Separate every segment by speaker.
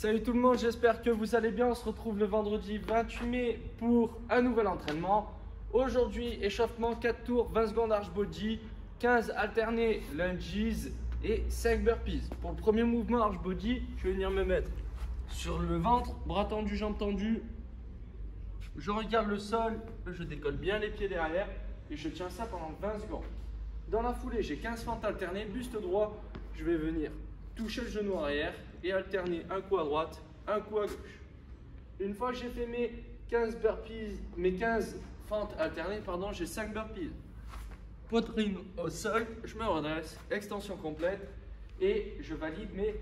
Speaker 1: Salut tout le monde, j'espère que vous allez bien. On se retrouve le vendredi 28 mai pour un nouvel entraînement. Aujourd'hui, échauffement 4 tours, 20 secondes arch body, 15 alternés lunges et 5 burpees. Pour le premier mouvement arch body, je vais venir me mettre sur le ventre, bras tendus, jambes tendues. Je regarde le sol, je décolle bien les pieds derrière et je tiens ça pendant 20 secondes. Dans la foulée, j'ai 15 fentes alternées, buste droit. Je vais venir toucher le genou arrière et alterner un coup à droite, un coup à gauche. Une fois que j'ai fait mes 15 burpees, mes 15 fentes alternées, j'ai 5 burpees. Poitrine au sol, je me redresse, extension complète et je valide mes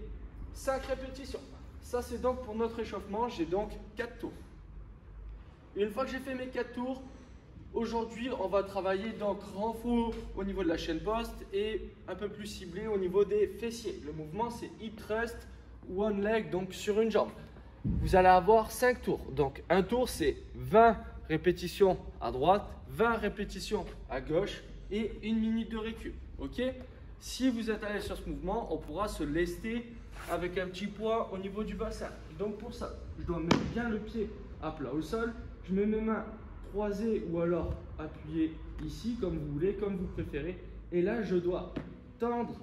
Speaker 1: 5 répétitions. Ça c'est donc pour notre échauffement, j'ai donc 4 tours. Une fois que j'ai fait mes 4 tours, aujourd'hui on va travailler donc renfort au niveau de la chaîne poste et un peu plus ciblé au niveau des fessiers. Le mouvement c'est hip thrust, one leg, donc sur une jambe. Vous allez avoir 5 tours. Donc un tour c'est 20 répétitions à droite, 20 répétitions à gauche et 1 minute de récup. Ok? Si vous êtes à l'aise sur ce mouvement, on pourra se lester avec un petit poids au niveau du bassin. Donc pour ça, je dois mettre bien le pied à plat au sol. Je mets mes mains croisées ou alors appuyées ici, comme vous voulez, comme vous préférez. Et là, je dois tendre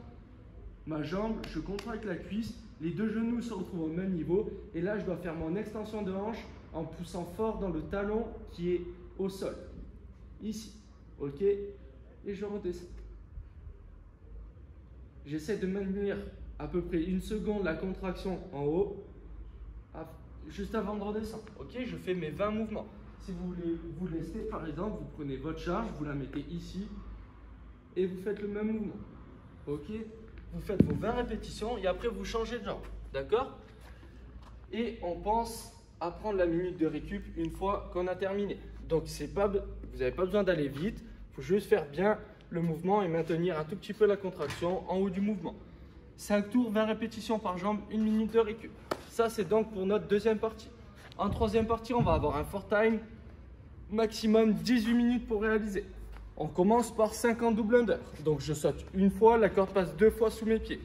Speaker 1: ma jambe, je contracte la cuisse, les deux genoux se retrouvent au même niveau. Et là, je dois faire mon extension de hanche en poussant fort dans le talon qui est au sol. Ici, ok? Et je redescends. J'essaie de maintenir à peu près 1 seconde la contraction en haut, juste avant de redescendre. Ok, je fais mes 20 mouvements. Si vous voulez vous lester, par exemple, vous prenez votre charge, vous la mettez ici et vous faites le même mouvement. Ok, vous faites vos 20 répétitions et après vous changez de jambe. D'accord? Et on pense à prendre la minute de récup une fois qu'on a terminé. Donc vous n'avez pas besoin d'aller vite, il faut juste faire bien le mouvement et maintenir un tout petit peu la contraction en haut du mouvement. 5 tours, 20 répétitions par jambe, 1 minute de récup. Ça, c'est donc pour notre deuxième partie. En troisième partie, on va avoir un fort time, maximum 18 minutes pour réaliser. On commence par 50 double under. Donc, je saute une fois, la corde passe 2 fois sous mes pieds.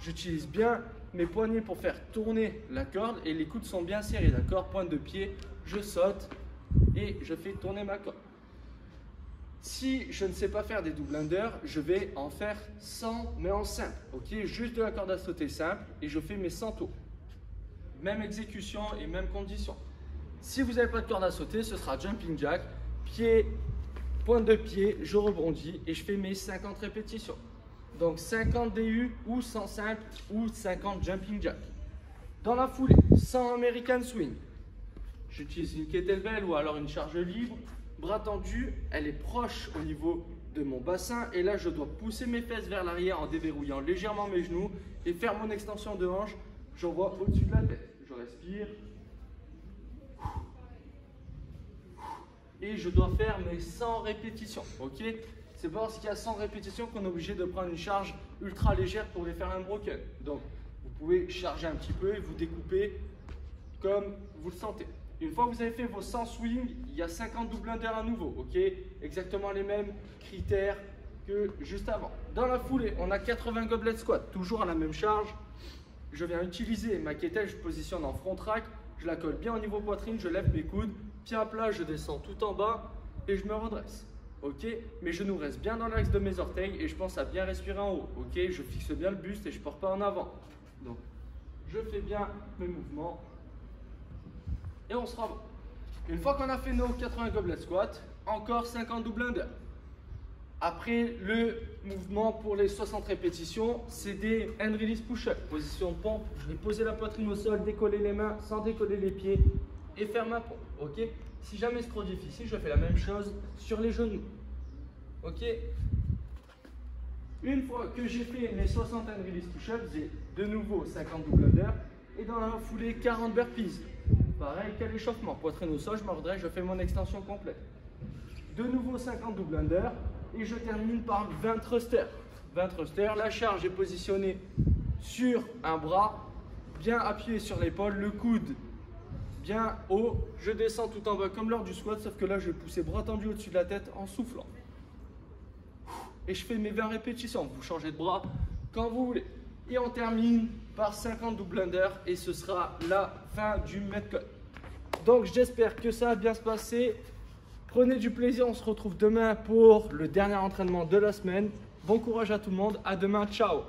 Speaker 1: J'utilise bien mes poignets pour faire tourner la corde et les coudes sont bien serrés. D'accord? Pointe de pied, je saute et je fais tourner ma corde. Si je ne sais pas faire des double under, je vais en faire 100 mais en simple. Ok, juste de la corde à sauter simple et je fais mes 100 tours. Même exécution et même condition. Si vous n'avez pas de corde à sauter, ce sera jumping jack, pied, pointe de pied, je rebondis et je fais mes 50 répétitions. Donc 50 DU ou 100 simple ou 50 jumping jack. Dans la foulée, 100 American swing. J'utilise une kettlebell ou alors une charge libre. Bras tendu, elle est proche au niveau de mon bassin et là je dois pousser mes fesses vers l'arrière en déverrouillant légèrement mes genoux et faire mon extension de hanche. J'envoie au-dessus de la tête. Je respire. Et je dois faire mes 100 répétitions. Ok? C'est pas parce qu'il y a 100 répétitions qu'on est obligé de prendre une charge ultra légère pour les faire un broken. Donc vous pouvez charger un petit peu et vous découper comme vous le sentez. Une fois que vous avez fait vos 100 swings, il y a 50 double under à nouveau, ok? Exactement les mêmes critères que juste avant. Dans la foulée, on a 80 goblet squat, toujours à la même charge. Je viens utiliser ma kettlebell, je positionne en front rack, je la colle bien au niveau poitrine, je lève mes coudes, pied à plat, je descends tout en bas et je me redresse, ok? Mes genoux restent bien dans l'axe de mes orteils et je pense à bien respirer en haut, ok? Je fixe bien le buste et je ne porte pas en avant. Donc, je fais bien mes mouvements. Et on se revoit. Une fois qu'on a fait nos 80 goblet squats, encore 50 double under. Après le mouvement pour les 60 répétitions, c'est des hand release push-up. Position de pompe, je vais poser la poitrine au sol, décoller les mains sans décoller les pieds et faire ma pompe. Ok? Si jamais c'est trop difficile, je fais la même chose sur les genoux. Ok? Une fois que j'ai fait mes 60 hand release push-up, j'ai de nouveau 50 double under et dans la foulée 40 burpees. Pareil qu'à l'échauffement, poitrine au sol, je me redresse, je fais mon extension complète. De nouveau 50 double under et je termine par 20 thrusters. 20 thrusters, la charge est positionnée sur un bras, bien appuyé sur l'épaule, le coude bien haut. Je descends tout en bas comme lors du squat, sauf que là je vais pousser bras tendu au-dessus de la tête en soufflant. Et je fais mes 20 répétitions. Vous changez de bras quand vous voulez. Et on termine par 50 double under et ce sera la fin du Metcon. Donc j'espère que ça va bien se passer. Prenez du plaisir, on se retrouve demain pour le dernier entraînement de la semaine. Bon courage à tout le monde, à demain, ciao.